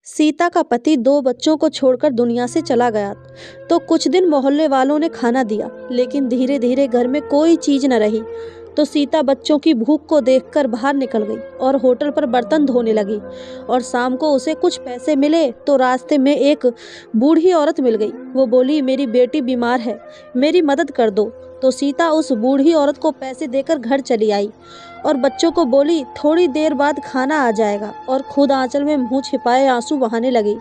सीता का पति दो बच्चों को छोड़कर दुनिया से चला गया तो कुछ दिन मोहल्ले वालों ने खाना दिया, लेकिन धीरे धीरे घर में कोई चीज न रही। तो सीता बच्चों की भूख को देखकर बाहर निकल गई और होटल पर बर्तन धोने लगी। और शाम को उसे कुछ पैसे मिले तो रास्ते में एक बूढ़ी औरत मिल गई। वो बोली, मेरी बेटी बीमार है, मेरी मदद कर दो। तो सीता उस बूढ़ी औरत को पैसे देकर घर चली आई और बच्चों को बोली, थोड़ी देर बाद खाना आ जाएगा, और खुद आंचल में मुंह छिपाए आंसू बहाने लगी।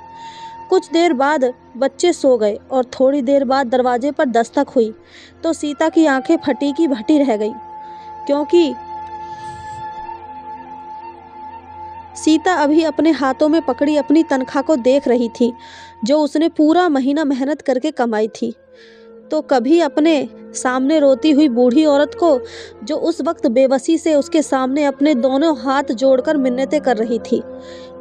कुछ देर बाद बच्चे सो गए और थोड़ी देर बाद दरवाजे पर दस्तक हुई तो सीता की आंखें फटी की भटी रह गई, क्योंकि सीता अभी अपने हाथों में पकड़ी अपनी तनख्वाह को देख रही थी, जो उसने पूरा महीना मेहनत करके कमाई थी। तो कभी अपने सामने रोती हुई बूढ़ी औरत को, जो उस वक्त बेबसी से उसके सामने अपने दोनों हाथ जोड़कर मिन्नतें कर रही थी,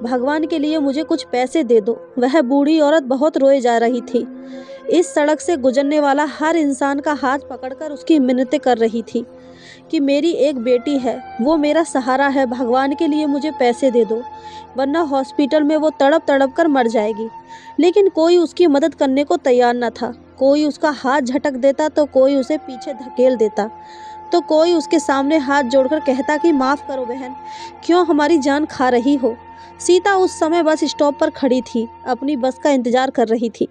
भगवान के लिए मुझे कुछ पैसे दे दो। वह बूढ़ी औरत बहुत रोए जा रही थी। इस सड़क से गुजरने वाला हर इंसान का हाथ पकड़कर उसकी मिन्नतें कर रही थी कि मेरी एक बेटी है, वो मेरा सहारा है, भगवान के लिए मुझे पैसे दे दो, वरना हॉस्पिटल में वो तड़प तड़प कर मर जाएगी। लेकिन कोई उसकी मदद करने को तैयार न था। कोई उसका हाथ झटक देता तो कोई उसे पीछे धकेल देता, तो कोई उसके सामने हाथ जोड़कर कहता कि माफ़ करो बहन, क्यों हमारी जान खा रही हो। सीता उस समय बस स्टॉप पर खड़ी थी, अपनी बस का इंतजार कर रही थी।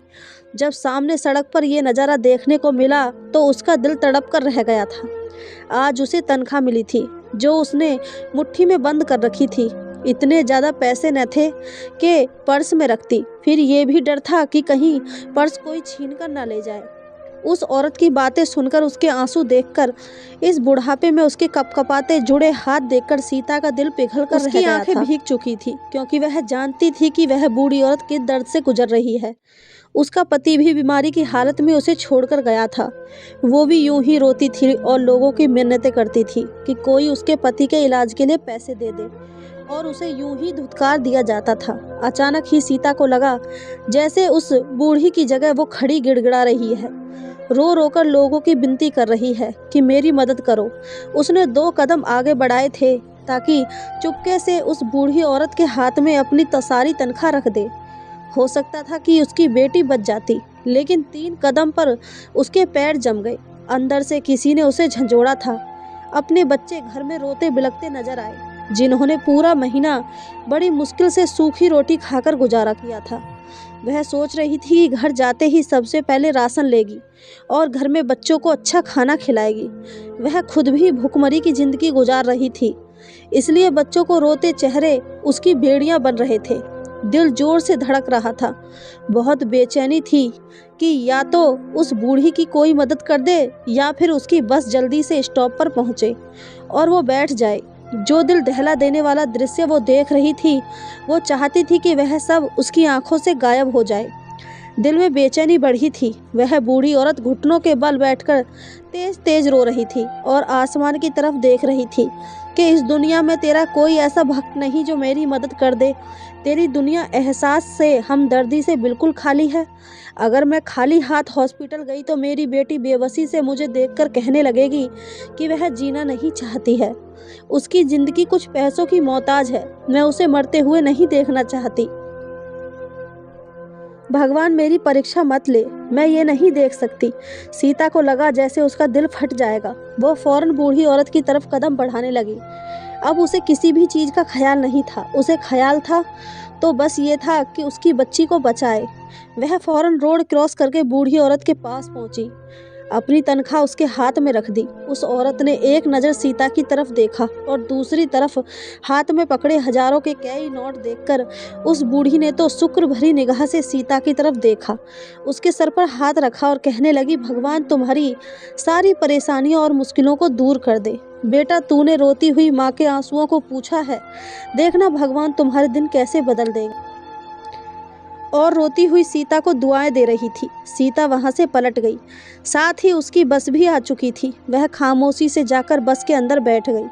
जब सामने सड़क पर यह नज़ारा देखने को मिला तो उसका दिल तड़प कर रह गया था। आज उसे तनख्वाह मिली थी, जो उसने मुट्ठी में बंद कर रखी थी। इतने ज़्यादा पैसे न थे कि पर्स में रखती, फिर ये भी डर था कि कहीं पर्स कोई छीन कर ना ले जाए। उस औरत की बातें सुनकर, उसके आंसू देखकर, इस बुढ़ापे में उसके कपकपाते जुड़े हाथ देखकर सीता का दिल पिघल कर रह गया था। उसकी आंखें भीग चुकी थी, क्योंकि वह जानती थी कि वह बूढ़ी औरत किस दर्द से गुजर रही है। उसका पति भी बीमारी की हालत में उसे छोड़कर गया था। वो भी यूं ही रोती थी और लोगों की मिन्नतें करती थी कि कोई उसके पति के इलाज के लिए पैसे दे दे, और उसे यूं ही धुतकार दिया जाता था। अचानक ही सीता को लगा जैसे उस बूढ़ी की जगह वो खड़ी गिड़गिड़ा रही है, रो रो कर लोगों की विनती कर रही है कि मेरी मदद करो। उसने 2 कदम आगे बढ़ाए थे ताकि चुपके से उस बूढ़ी औरत के हाथ में अपनी सारी तनख्वाह रख दे। हो सकता था कि उसकी बेटी बच जाती, लेकिन 3 कदम पर उसके पैर जम गए। अंदर से किसी ने उसे झंझोड़ा था। अपने बच्चे घर में रोते बिलखते नजर आए, जिन्होंने पूरा महीना बड़ी मुश्किल से सूखी रोटी खाकर गुजारा किया था। वह सोच रही थी कि घर जाते ही सबसे पहले राशन लेगी और घर में बच्चों को अच्छा खाना खिलाएगी। वह खुद भी भूखमरी की जिंदगी गुजार रही थी, इसलिए बच्चों को रोते चेहरे उसकी बेड़ियां बन रहे थे। दिल जोर से धड़क रहा था। बहुत बेचैनी थी कि या तो उस बूढ़ी की कोई मदद कर दे या फिर उसकी बस जल्दी से स्टॉप पर पहुंचे और वो बैठ जाए। जो दिल दहला देने वाला दृश्य वो देख रही थी, वो चाहती थी कि वह सब उसकी आंखों से गायब हो जाए। दिल में बेचैनी बढ़ी थी। वह बूढ़ी औरत घुटनों के बल बैठकर तेज तेज रो रही थी और आसमान की तरफ देख रही थी कि इस दुनिया में तेरा कोई ऐसा भक्त नहीं जो मेरी मदद कर दे। तेरी दुनिया एहसास से, हमदर्दी से बिल्कुल खाली है। अगर मैं खाली हाथ हॉस्पिटल गई तो मेरी बेटी बेबसी से मुझे देखकर कहने लगेगी कि वह जीना नहीं चाहती है। उसकी जिंदगी कुछ पैसों की मोहताज है। मैं उसे मरते हुए नहीं देखना चाहती। भगवान मेरी परीक्षा मत ले, मैं ये नहीं देख सकती। सीता को लगा जैसे उसका दिल फट जाएगा। वो फौरन बूढ़ी औरत की तरफ कदम बढ़ाने लगी। अब उसे किसी भी चीज़ का ख्याल नहीं था। उसे ख्याल था तो बस ये था कि उसकी बच्ची को बचाए। वह फौरन रोड क्रॉस करके बूढ़ी औरत के पास पहुंची, अपनी तनख्वाह उसके हाथ में रख दी। उस औरत ने एक नज़र सीता की तरफ देखा और दूसरी तरफ हाथ में पकड़े हजारों के कई नोट देखकर उस बूढ़ी ने तो शुक्र भरी निगाह से सीता की तरफ देखा, उसके सर पर हाथ रखा और कहने लगी, भगवान तुम्हारी सारी परेशानियों और मुश्किलों को दूर कर दे। बेटा, तूने रोती हुई माँ के आंसुओं को पूछा है, देखना भगवान तुम्हारे दिन कैसे बदल देगा। और रोती हुई सीता को दुआएं दे रही थी। सीता वहां से पलट गई, साथ ही उसकी बस भी आ चुकी थी। वह खामोशी से जाकर बस के अंदर बैठ गई।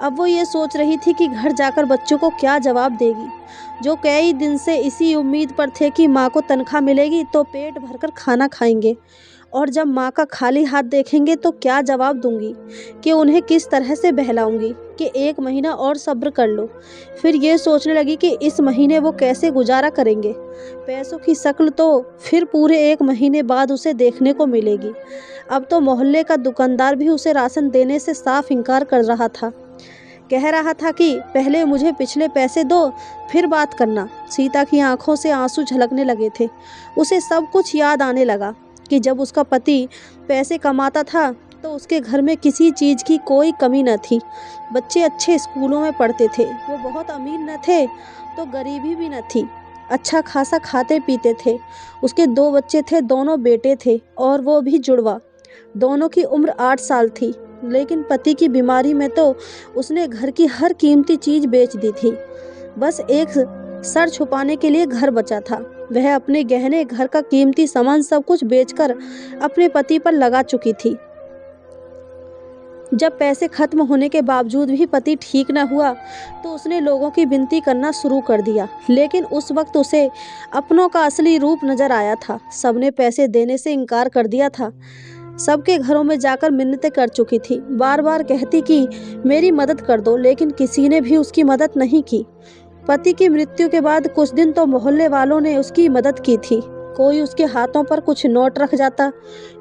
अब वो ये सोच रही थी कि घर जाकर बच्चों को क्या जवाब देगी, जो कई दिन से इसी उम्मीद पर थे कि माँ को तनख्वाह मिलेगी तो पेट भरकर खाना खाएंगे, और जब माँ का खाली हाथ देखेंगे तो क्या जवाब दूंगी कि उन्हें किस तरह से बहलाऊंगी। कि 1 महीना और सब्र कर लो। फिर ये सोचने लगी कि इस महीने वो कैसे गुजारा करेंगे। पैसों की शक्ल तो फिर पूरे 1 महीने बाद उसे देखने को मिलेगी। अब तो मोहल्ले का दुकानदार भी उसे राशन देने से साफ इनकार कर रहा था। कह रहा था कि पहले मुझे पिछले पैसे दो, फिर बात करना। सीता की आंखों से आंसू झलकने लगे थे। उसे सब कुछ याद आने लगा कि जब उसका पति पैसे कमाता था तो उसके घर में किसी चीज़ की कोई कमी न थी। बच्चे अच्छे स्कूलों में पढ़ते थे, वो बहुत अमीर न थे तो गरीबी भी न थी। अच्छा खासा खाते पीते थे। उसके 2 बच्चे थे, दोनों बेटे थे और वो भी जुड़वा। दोनों की उम्र 8 साल थी। लेकिन पति की बीमारी में तो उसने घर की हर कीमती चीज़ बेच दी थी। बस एक सर छुपाने के लिए घर बचा था। वह अपने गहने, घर का कीमती सामान सब कुछ बेचकर अपने पति पर लगा चुकी थी। जब पैसे खत्म होने के बावजूद भी पति ठीक न हुआ तो उसने लोगों की विनती करना शुरू कर दिया। लेकिन उस वक्त उसे अपनों का असली रूप नजर आया था। सबने पैसे देने से इनकार कर दिया था। सबके घरों में जाकर मिन्नतें कर चुकी थी। बार बार कहती कि मेरी मदद कर दो, लेकिन किसी ने भी उसकी मदद नहीं की। पति की मृत्यु के बाद कुछ दिन तो मोहल्ले वालों ने उसकी मदद की थी। कोई उसके हाथों पर कुछ नोट रख जाता,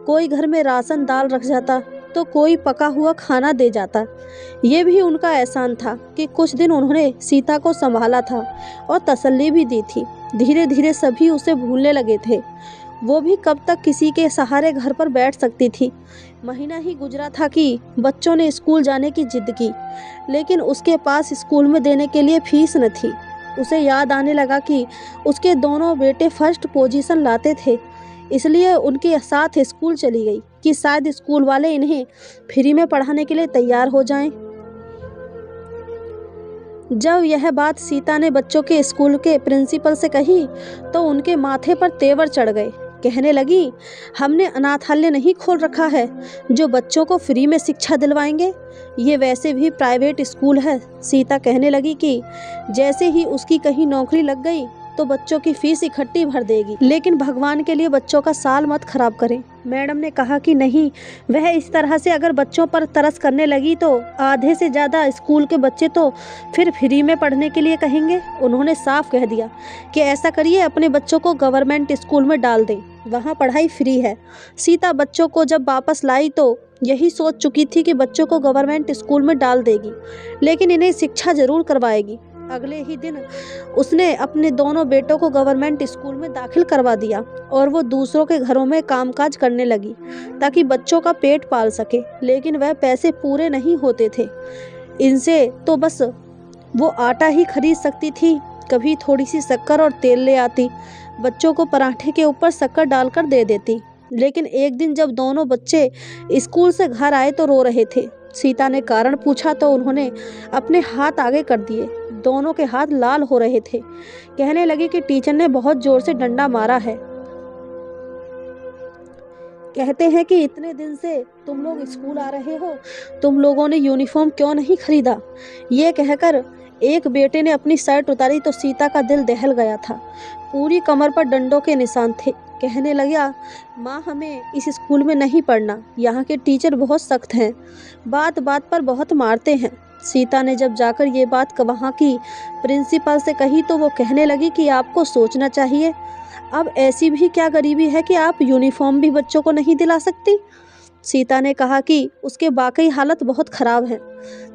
कोई घर में राशन दाल रख जाता, तो कोई पका हुआ खाना दे जाता। ये भी उनका एहसान था कि कुछ दिन उन्होंने सीता को संभाला था और तसल्ली भी दी थी। धीरे धीरे सभी उसे भूलने लगे थे। वो भी कब तक किसी के सहारे घर पर बैठ सकती थी। महीना ही गुजरा था कि बच्चों ने स्कूल जाने की जिद की, लेकिन उसके पास स्कूल में देने के लिए फीस न थी। उसे याद आने लगा कि उसके दोनों बेटे फर्स्ट पोजीशन लाते थे, इसलिए उनके साथ स्कूल चली गई कि शायद स्कूल वाले इन्हें फ्री में पढ़ाने के लिए तैयार हो जाएं। जब यह बात सीता ने बच्चों के स्कूल के प्रिंसिपल से कही तो उनके माथे पर तेवर चढ़ गए। कहने लगी, हमने अनाथालय नहीं खोल रखा है जो बच्चों को फ्री में शिक्षा दिलवाएंगे। ये वैसे भी प्राइवेट स्कूल है। सीता कहने लगी कि जैसे ही उसकी कहीं नौकरी लग गई तो बच्चों की फीस इकट्ठी भर देगी, लेकिन भगवान के लिए बच्चों का साल मत खराब करें। मैडम ने कहा कि नहीं, वह इस तरह से अगर बच्चों पर तरस करने लगी तो आधे से ज़्यादा स्कूल के बच्चे तो फिर फ्री में पढ़ने के लिए कहेंगे। उन्होंने साफ कह दिया कि ऐसा करिए, अपने बच्चों को गवर्नमेंट स्कूल में डाल दें, वहाँ पढ़ाई फ्री है। सीता बच्चों को जब वापस लाई तो यही सोच चुकी थी कि बच्चों को गवर्नमेंट स्कूल में डाल देगी, लेकिन इन्हें शिक्षा जरूर करवाएगी। अगले ही दिन उसने अपने दोनों बेटों को गवर्नमेंट स्कूल में दाखिल करवा दिया और वो दूसरों के घरों में कामकाज करने लगी ताकि बच्चों का पेट पाल सके। लेकिन वह पैसे पूरे नहीं होते थे। इनसे तो बस वो आटा ही खरीद सकती थी। कभी थोड़ी सी शक्कर और तेल ले आती, बच्चों को पराठे के ऊपर शक्कर डालकर दे देती। लेकिन एक दिन जब दोनों बच्चे स्कूल से घर आए तो रो रहे थे। सीता ने कारण पूछा तो उन्होंने अपने हाथ आगे कर दिए। दोनों के हाथ लाल हो रहे थे। कहने लगे कि टीचर ने बहुत जोर से डंडा मारा है। कहते हैं कि इतने दिन से तुम लोग स्कूल आ रहे हो, तुम लोगों ने यूनिफॉर्म क्यों नहीं खरीदा। ये कहकर एक बेटे ने अपनी शर्ट उतारी तो सीता का दिल दहल गया था। पूरी कमर पर डंडों के निशान थे। कहने लगा, माँ हमें इस स्कूल में नहीं पढ़ना, यहाँ के टीचर बहुत सख्त हैं, बात बात पर बहुत मारते हैं। सीता ने जब जाकर ये बात वहाँ की प्रिंसिपल से कही तो वो कहने लगी कि आपको सोचना चाहिए, अब ऐसी भी क्या गरीबी है कि आप यूनिफॉर्म भी बच्चों को नहीं दिला सकती। सीता ने कहा कि उसके वाकई हालत बहुत ख़राब है,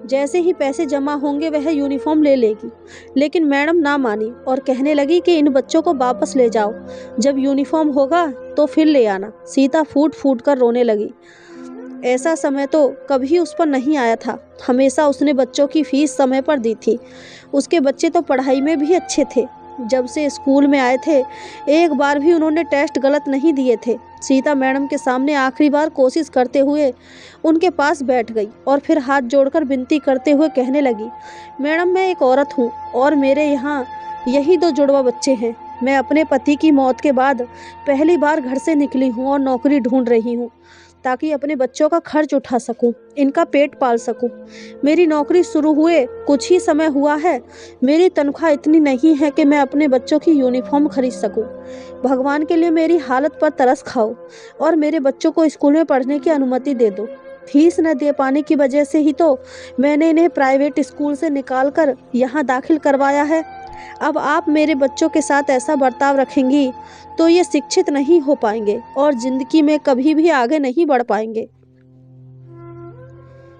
जैसे ही पैसे जमा होंगे वह यूनिफॉर्म ले लेगी। लेकिन मैडम ना मानी और कहने लगी कि इन बच्चों को वापस ले जाओ, जब यूनिफॉर्म होगा तो फिर ले आना। सीता फूट फूट कर रोने लगी। ऐसा समय तो कभी उस पर नहीं आया था। हमेशा उसने बच्चों की फीस समय पर दी थी। उसके बच्चे तो पढ़ाई में भी अच्छे थे। जब से स्कूल में आए थे एक बार भी उन्होंने टेस्ट गलत नहीं दिए थे। सीता मैडम के सामने आखिरी बार कोशिश करते हुए उनके पास बैठ गई और फिर हाथ जोड़कर विनती करते हुए कहने लगी, मैडम मैं एक औरत हूँ और मेरे यहाँ यही 2 जुड़वा बच्चे हैं। मैं अपने पति की मौत के बाद पहली बार घर से निकली हूँ और नौकरी ढूंढ रही हूँ ताकि अपने बच्चों का खर्च उठा सकूं, इनका पेट पाल सकूं। मेरी नौकरी शुरू हुए कुछ ही समय हुआ है। मेरी तनख्वाह इतनी नहीं है कि मैं अपने बच्चों की यूनिफॉर्म खरीद सकूं। भगवान के लिए मेरी हालत पर तरस खाओ और मेरे बच्चों को स्कूल में पढ़ने की अनुमति दे दो। फीस न दे पाने की वजह से ही तो मैंने इन्हें प्राइवेट स्कूल से निकाल कर यहाँ दाखिल करवाया है। अब आप मेरे बच्चों के साथ ऐसा बर्ताव रखेंगी तो ये शिक्षित नहीं हो पाएंगे और ज़िंदगी में कभी भी आगे नहीं बढ़ पाएंगे।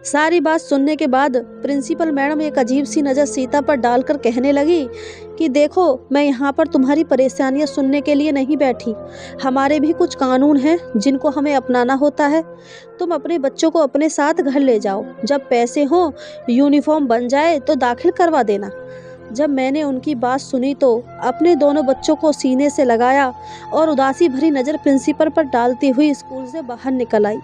सारी बात सुनने के बाद प्रिंसिपल मैडम एक अजीब सी नज़र सीता पर डालकर कहने लगी कि देखो, मैं यहाँ पर तुम्हारी परेशानियाँ सुनने के लिए नहीं बैठी। हमारे भी कुछ कानून हैं जिनको हमें अपनाना होता है। तुम अपने बच्चों को अपने साथ घर ले जाओ, जब पैसे हों, यूनिफॉर्म बन जाए तो दाखिल करवा देना। जब मैंने उनकी बात सुनी तो अपने दोनों बच्चों को सीने से लगाया और उदासी भरी नज़र प्रिंसिपल पर डालती हुई स्कूल से बाहर निकल आई।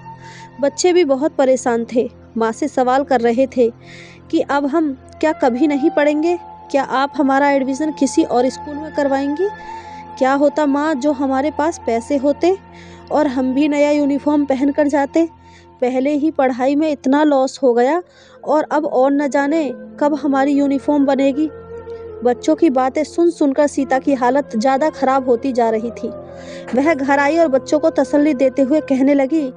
बच्चे भी बहुत परेशान थे, माँ से सवाल कर रहे थे कि अब हम क्या कभी नहीं पढ़ेंगे? क्या आप हमारा एडमिशन किसी और स्कूल में करवाएंगी? क्या होता माँ जो हमारे पास पैसे होते और हम भी नया यूनिफॉर्म पहन कर जाते। पहले ही पढ़ाई में इतना लॉस हो गया और अब और न जाने कब हमारी यूनिफॉर्म बनेगी। बच्चों की बातें सुन सुनकर सीता की हालत ज़्यादा खराब होती जा रही थी। वह घर आई और बच्चों को तसल्ली देते हुए कहने लगी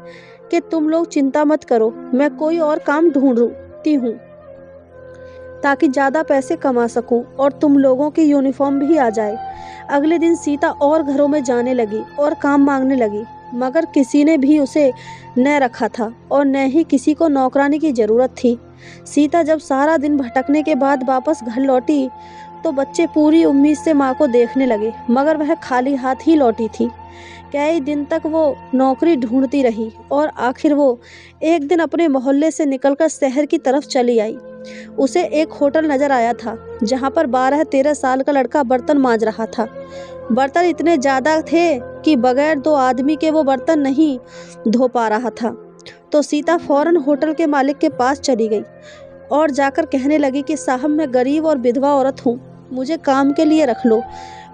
कि तुम लोग चिंता मत करो, मैं कोई और काम ढूंढती हूँ ताकि ज़्यादा पैसे कमा सकूं और तुम लोगों की यूनिफॉर्म भी आ जाए। अगले दिन सीता और घरों में जाने लगी और काम मांगने लगी, मगर किसी ने भी उसे न रखा था और न ही किसी को नौकरानी की ज़रूरत थी। सीता जब सारा दिन भटकने के बाद वापस घर लौटी तो बच्चे पूरी उम्मीद से माँ को देखने लगे, मगर वह खाली हाथ ही लौटी थी। कई दिन तक वो नौकरी ढूंढती रही और आखिर वो एक दिन अपने मोहल्ले से निकलकर शहर की तरफ चली आई। उसे एक होटल नज़र आया था जहाँ पर 12-13 साल का लड़का बर्तन मांज रहा था। बर्तन इतने ज़्यादा थे कि बगैर 2 आदमी के वो बर्तन नहीं धो पा रहा था। तो सीता फौरन होटल के मालिक के पास चली गई और जाकर कहने लगी कि साहब, मैं गरीब और विधवा औरत हूँ, मुझे काम के लिए रख लो।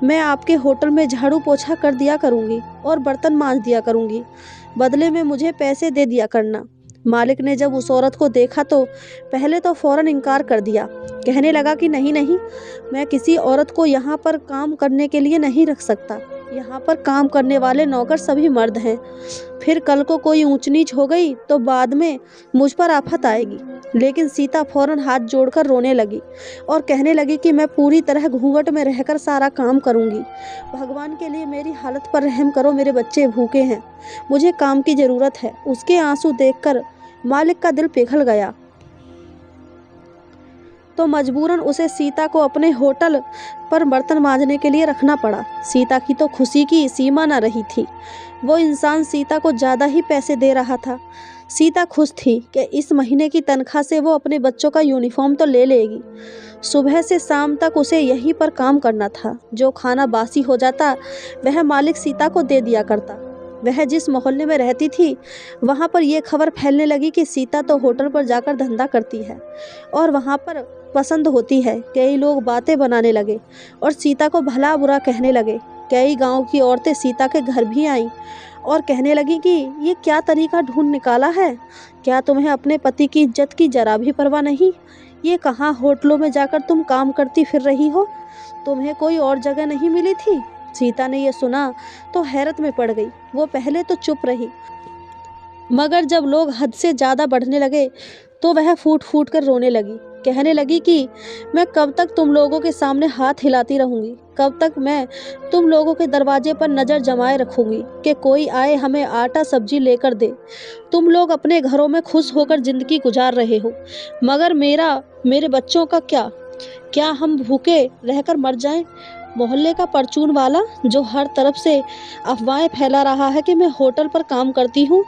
मैं आपके होटल में झाड़ू पोछा कर दिया करूँगी और बर्तन मांज दिया करूँगी, बदले में मुझे पैसे दे दिया करना। मालिक ने जब उस औरत को देखा तो पहले तो फ़ौरन इनकार कर दिया, कहने लगा कि नहीं नहीं, मैं किसी औरत को यहाँ पर काम करने के लिए नहीं रख सकता। यहाँ पर काम करने वाले नौकर सभी मर्द हैं। फिर कल को कोई ऊंच नीच हो गई तो बाद में मुझ पर आफत आएगी। लेकिन सीता फौरन हाथ जोड़कर रोने लगी और कहने लगी कि मैं पूरी तरह घूंघट में रहकर सारा काम करूँगी। भगवान के लिए मेरी हालत पर रहम करो, मेरे बच्चे भूखे हैं, मुझे काम की ज़रूरत है। उसके आंसू देखकर मालिक का दिल पिघल गया तो मजबूरन उसे सीता को अपने होटल पर बर्तन मांजने के लिए रखना पड़ा। सीता की तो खुशी की सीमा न रही थी। वो इंसान सीता को ज़्यादा ही पैसे दे रहा था। सीता खुश थी कि इस महीने की तनख्वाह से वो अपने बच्चों का यूनिफॉर्म तो ले लेगी। सुबह से शाम तक उसे यहीं पर काम करना था। जो खाना बासी हो जाता वह मालिक सीता को दे दिया करता। वह जिस मोहल्ले में रहती थी वहाँ पर यह खबर फैलने लगी कि सीता तो होटल पर जाकर धंधा करती है और वहाँ पर पसंद होती है। कई लोग बातें बनाने लगे और सीता को भला बुरा कहने लगे। कई गांव की औरतें सीता के घर भी आईं और कहने लगी कि ये क्या तरीका ढूंढ निकाला है? क्या तुम्हें अपने पति की इज्जत की जरा भी परवाह नहीं? ये कहाँ होटलों में जाकर तुम काम करती फिर रही हो? तुम्हें कोई और जगह नहीं मिली थी? सीता ने यह सुना तो हैरत में पड़ गई। वो पहले तो चुप रही, मगर जब लोग हद से ज़्यादा बढ़ने लगे तो वह फूट फूट कर रोने लगी। कहने लगी कि मैं कब तक तुम लोगों के सामने हाथ हिलाती रहूँगी? कब तक मैं तुम लोगों के दरवाजे पर नज़र जमाए रखूँगी कि कोई आए हमें आटा सब्जी लेकर दे? तुम लोग अपने घरों में खुश होकर ज़िंदगी गुजार रहे हो, मगर मेरे बच्चों का क्या हम भूखे रहकर मर जाएं? मोहल्ले का परचून वाला जो हर तरफ से अफवाहें फैला रहा है कि मैं होटल पर काम करती हूँ,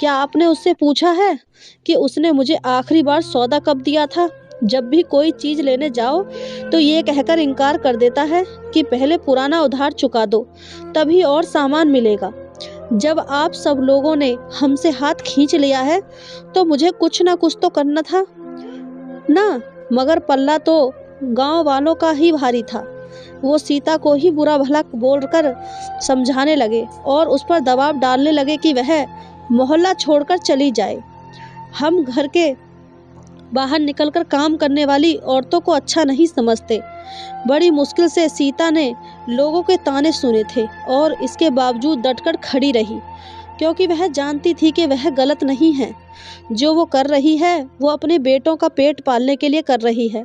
क्या आपने उससे पूछा है कि उसने मुझे आखिरी बार सौदा कब दिया था? जब भी कोई चीज़ लेने जाओ तो ये कहकर इनकार कर देता है कि पहले पुराना उधार चुका दो, तभी और सामान मिलेगा। जब आप सब लोगों ने हमसे हाथ खींच लिया है तो मुझे कुछ ना कुछ तो करना था ना, मगर पल्ला तो गांव वालों का ही भारी था। वो सीता को ही बुरा भला बोलकर समझाने लगे और उस पर दबाव डालने लगे कि वह मोहल्ला छोड़कर चली जाए। हम घर के बाहर निकलकर काम करने वाली औरतों को अच्छा नहीं समझते। बड़ी मुश्किल से सीता ने लोगों के ताने सुने थे और इसके बावजूद डटकर खड़ी रही। क्योंकि वह जानती थी कि वह गलत नहीं है। जो वो कर रही है वो अपने बेटों का पेट पालने के लिए कर रही है।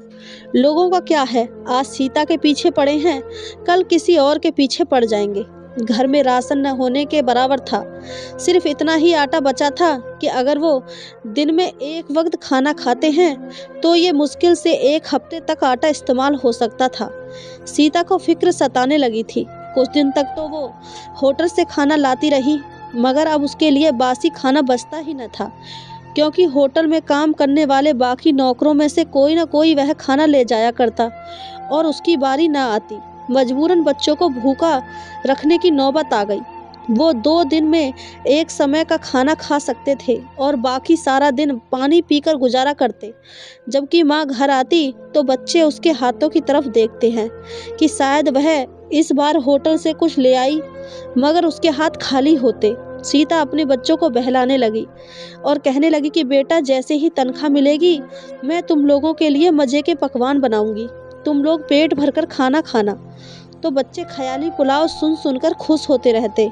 लोगों का क्या है, आज सीता के पीछे पड़े हैं, कल किसी और के पीछे पड़ जाएंगे। घर में राशन न होने के बराबर था। सिर्फ इतना ही आटा बचा था कि अगर वो दिन में एक वक्त खाना खाते हैं तो ये मुश्किल से एक हफ्ते तक आटा इस्तेमाल हो सकता था। सीता को फिक्र सताने लगी थी। कुछ दिन तक तो वो होटल से खाना लाती रही, मगर अब उसके लिए बासी खाना बचता ही न था, क्योंकि होटल में काम करने वाले बाकी नौकरों में से कोई न कोई वह खाना ले जाया करता और उसकी बारी न आती। मजबूरन बच्चों को भूखा रखने की नौबत आ गई। वो 2 दिन में एक समय का खाना खा सकते थे और बाकी सारा दिन पानी पीकर गुजारा करते। जबकि माँ घर आती तो बच्चे उसके हाथों की तरफ देखते हैं कि शायद वह इस बार होटल से कुछ ले आई, मगर उसके हाथ खाली होते। सीता अपने बच्चों को बहलाने लगी और कहने लगी कि बेटा, जैसे ही तनख्वाह मिलेगी मैं तुम लोगों के लिए मज़े के पकवान बनाऊंगी, तुम लोग पेट भरकर खाना खाना। तो बच्चे ख्याली पुलाव सुन सुनकर खुश होते रहते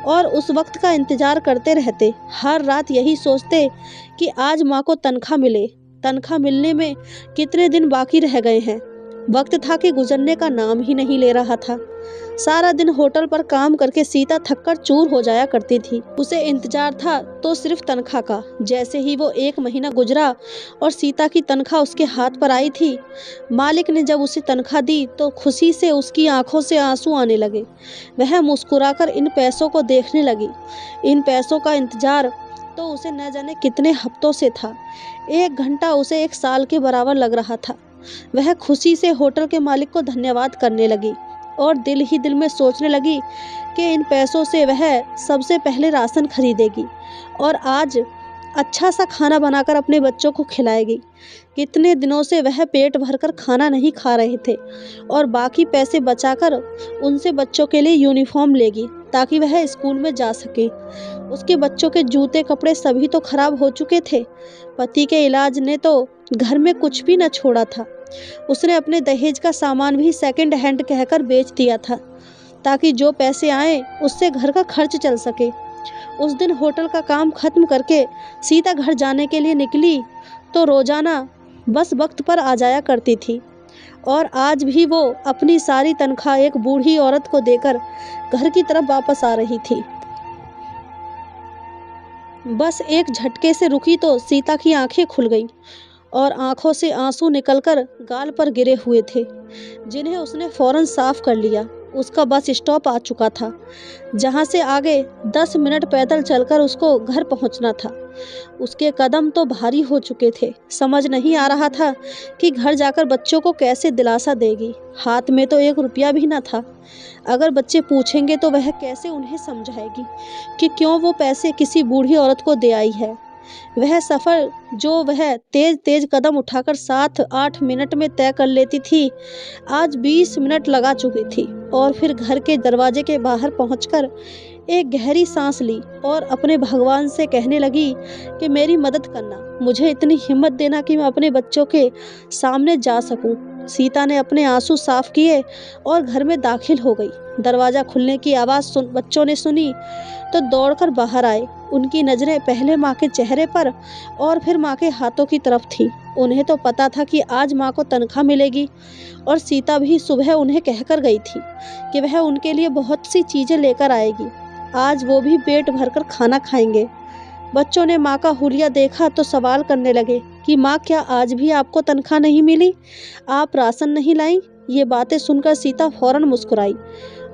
और उस वक्त का इंतजार करते रहते। हर रात यही सोचते कि आज माँ को तनख्वाह मिले। तनख्वाह मिलने में कितने दिन बाकी रह गए हैं। वक्त था कि गुजरने का नाम ही नहीं ले रहा था। सारा दिन होटल पर काम करके सीता थककर चूर हो जाया करती थी। उसे इंतजार था तो सिर्फ तनख्वाह का। जैसे ही वो 1 महीना गुजरा और सीता की तनख्वाह उसके हाथ पर आई थी, मालिक ने जब उसे तनख्वाह दी तो खुशी से उसकी आंखों से आंसू आने लगे। वह मुस्कुराकर इन पैसों को देखने लगी। इन पैसों का इंतजार तो उसे न जाने कितने हफ्तों से था। 1 घंटा उसे 1 साल के बराबर लग रहा था। वह खुशी से होटल के मालिक को धन्यवाद करने लगी और दिल ही दिल में सोचने लगी कि इन पैसों से वह सबसे पहले राशन खरीदेगी और आज अच्छा सा खाना बनाकर अपने बच्चों को खिलाएगी। कितने दिनों से वह पेट भरकर खाना नहीं खा रहे थे और बाकी पैसे बचाकर उनसे बच्चों के लिए यूनिफॉर्म लेगी ताकि वह स्कूल में जा सके। उसके बच्चों के जूते कपड़े सभी तो खराब हो चुके थे। पति के इलाज ने तो घर में कुछ भी न छोड़ा था। उसने अपने दहेज का सामान भी सेकंड हैंड कहकर बेच दिया था ताकि जो पैसे आए उससे घर का खर्च चल सके। उस दिन होटल का काम खत्म करके सीता घर जाने के लिए निकली तो रोजाना बस वक्त पर आ जाया करती थी और आज भी वो अपनी सारी तनख्वाह एक बूढ़ी औरत को देकर घर की तरफ वापस आ रही थी। बस एक झटके से रुकी तो सीता की आंखें खुल गईं और आंखों से आंसू निकलकर गाल पर गिरे हुए थे, जिन्हें उसने फौरन साफ कर लिया। उसका बस स्टॉप आ चुका था, जहां से आगे 10 मिनट पैदल चलकर उसको घर पहुंचना था। उसके कदम तो भारी हो चुके थे। समझ नहीं आ रहा था कि घर जाकर बच्चों को कैसे दिलासा देगी। हाथ में तो 1 रुपया भी न था। अगर बच्चे पूछेंगे तो वह कैसे उन्हें समझाएगी कि क्यों वो पैसे किसी बूढ़ी औरत को दे आई है। वह सफ़र जो वह तेज तेज कदम उठाकर 7-8 मिनट में तय कर लेती थी, आज 20 मिनट लगा चुकी थी और फिर घर के दरवाजे के बाहर पहुंचकर एक गहरी सांस ली और अपने भगवान से कहने लगी कि मेरी मदद करना, मुझे इतनी हिम्मत देना कि मैं अपने बच्चों के सामने जा सकूं। सीता ने अपने आंसू साफ किए और घर में दाखिल हो गई। दरवाज़ा खुलने की आवाज़ बच्चों ने सुनी तो दौड़कर बाहर आए। उनकी नज़रें पहले माँ के चेहरे पर और फिर माँ के हाथों की तरफ थी। उन्हें तो पता था कि आज माँ को तनख्वाह मिलेगी और सीता भी सुबह उन्हें कहकर गई थी कि वह उनके लिए बहुत सी चीज़ें लेकर आएगी। आज वो भी पेट भरकर खाना खाएंगे। बच्चों ने माँ का हुलिया देखा तो सवाल करने लगे कि माँ, क्या आज भी आपको तनख्वाह नहीं मिली? आप राशन नहीं लाई? ये बातें सुनकर सीता फौरन मुस्कुराई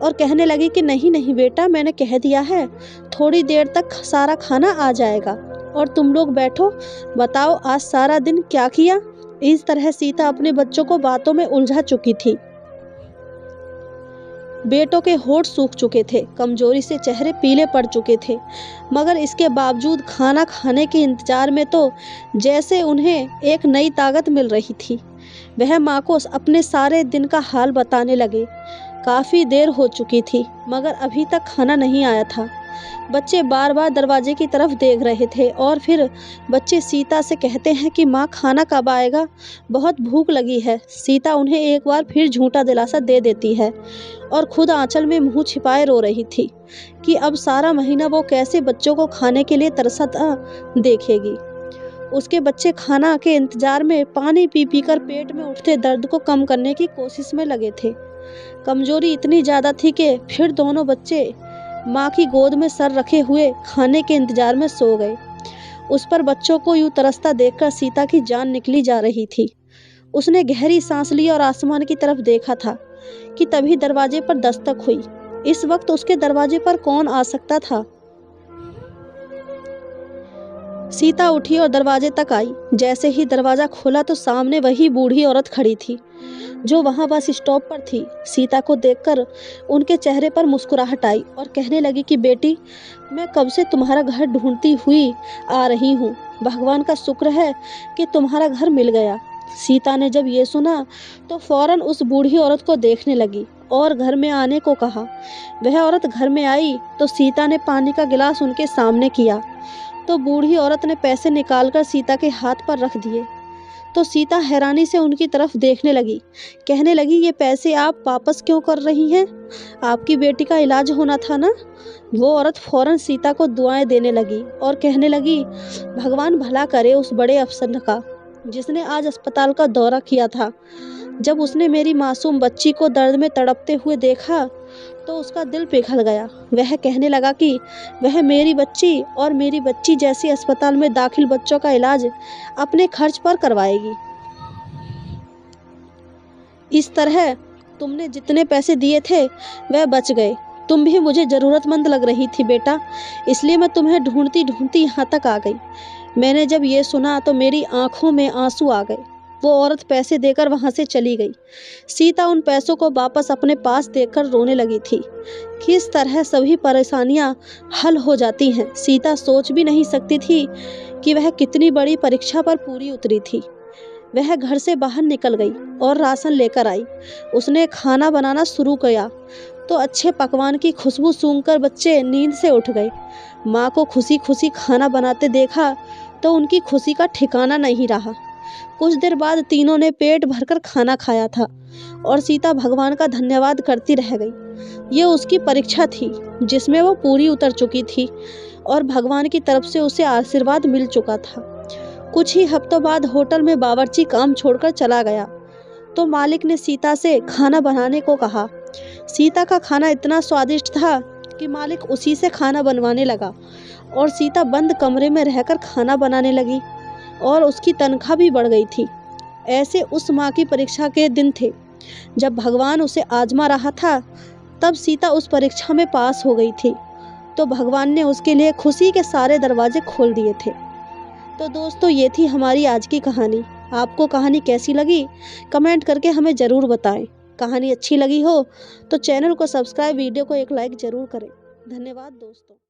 और कहने लगी कि नहीं नहीं बेटा, मैंने कह दिया है, थोड़ी देर तक सारा खाना आ जाएगा और तुम लोग बैठो, बताओ आज सारा दिन क्या किया। इस तरह सीता अपने बच्चों को बातों में उलझा चुकी थी। बेटों के होठ सूख चुके थे, कमजोरी से चेहरे पीले पड़ चुके थे, मगर इसके बावजूद खाना खाने के इंतजार में तो जैसे उन्हें एक नई ताकत मिल रही थी। वह माँ को अपने सारे दिन का हाल बताने लगे। काफ़ी देर हो चुकी थी मगर अभी तक खाना नहीं आया था। बच्चे बार बार दरवाजे की तरफ देख रहे थे और फिर बच्चे सीता से कहते हैं कि माँ खाना कब आएगा, बहुत भूख लगी है। सीता उन्हें एक बार फिर झूठा दिलासा दे देती है और खुद आंचल में मुंह छिपाए रो रही थी कि अब सारा महीना वो कैसे बच्चों को खाने के लिए तरसता देखेगी। उसके बच्चे खाना के इंतजार में पानी पी पी कर पेट में उठते दर्द को कम करने की कोशिश में लगे थे। कमजोरी इतनी ज़्यादा थी कि फिर दोनों बच्चे माँ की गोद में सर रखे हुए खाने के इंतजार में सो गए। उस पर बच्चों को यूं तरसता देखकर सीता की जान निकली जा रही थी। उसने गहरी सांस ली और आसमान की तरफ देखा था कि तभी दरवाजे पर दस्तक हुई। इस वक्त उसके दरवाजे पर कौन आ सकता था? सीता उठी और दरवाजे तक आई। जैसे ही दरवाजा खोला तो सामने वही बूढ़ी औरत खड़ी थी जो वहां बस स्टॉप पर थी। सीता को देखकर उनके चेहरे पर मुस्कुराहट आई और कहने लगी कि बेटी, मैं कब से तुम्हारा घर ढूंढती हुई आ रही हूँ। भगवान का शुक्र है कि तुम्हारा घर मिल गया। सीता ने जब ये सुना तो फौरन उस बूढ़ी औरत को देखने लगी और घर में आने को कहा। वह औरत घर में आई तो सीता ने पानी का गिलास उनके सामने किया तो बूढ़ी औरत ने पैसे निकालकर सीता के हाथ पर रख दिए। तो सीता हैरानी से उनकी तरफ देखने लगी, कहने लगी, ये पैसे आप वापस क्यों कर रही हैं? आपकी बेटी का इलाज होना था ना। वो औरत फौरन सीता को दुआएं देने लगी और कहने लगी, भगवान भला करे उस बड़े अफसर का जिसने आज अस्पताल का दौरा किया था। जब उसने मेरी मासूम बच्ची को दर्द में तड़पते हुए देखा तो उसका दिल पिघल गया। वह कहने लगा कि वह मेरी बच्ची और मेरी बच्ची जैसी अस्पताल में दाखिल बच्चों का इलाज अपने खर्च पर करवाएगी। इस तरह तुमने जितने पैसे दिए थे वह बच गए। तुम भी मुझे ज़रूरतमंद लग रही थी बेटा, इसलिए मैं तुम्हें ढूंढती ढूंढती यहाँ तक आ गई। मैंने जब ये सुना तो मेरी आंखों में आंसू आ गए। वो औरत पैसे देकर वहां से चली गई। सीता उन पैसों को वापस अपने पास देखकर रोने लगी थी। किस तरह सभी परेशानियां हल हो जाती हैं, सीता सोच भी नहीं सकती थी कि वह कितनी बड़ी परीक्षा पर पूरी उतरी थी। वह घर से बाहर निकल गई और राशन लेकर आई। उसने खाना बनाना शुरू किया तो अच्छे पकवान की खुशबू सूंघकर बच्चे नींद से उठ गए। माँ को खुशी खुशी खाना बनाते देखा तो उनकी खुशी का ठिकाना नहीं रहा। कुछ देर बाद तीनों ने पेट भरकर खाना खाया था और सीता भगवान का धन्यवाद करती रह गई। ये उसकी परीक्षा थी जिसमें वो पूरी उतर चुकी थी और भगवान की तरफ से उसे आशीर्वाद मिल चुका था। कुछ ही हफ्तों बाद होटल में बावर्ची काम छोड़कर चला गया तो मालिक ने सीता से खाना बनाने को कहा। सीता का खाना इतना स्वादिष्ट था कि मालिक उसी से खाना बनवाने लगा और सीता बंद कमरे में रहकर खाना बनाने लगी और उसकी तनख्वाह भी बढ़ गई थी। ऐसे उस माँ की परीक्षा के दिन थे जब भगवान उसे आजमा रहा था। तब सीता उस परीक्षा में पास हो गई थी तो भगवान ने उसके लिए खुशी के सारे दरवाजे खोल दिए थे। तो दोस्तों, ये थी हमारी आज की कहानी। आपको कहानी कैसी लगी कमेंट करके हमें ज़रूर बताएं। कहानी अच्छी लगी हो तो चैनल को सब्सक्राइब, वीडियो को एक लाइक ज़रूर करें। धन्यवाद दोस्तों।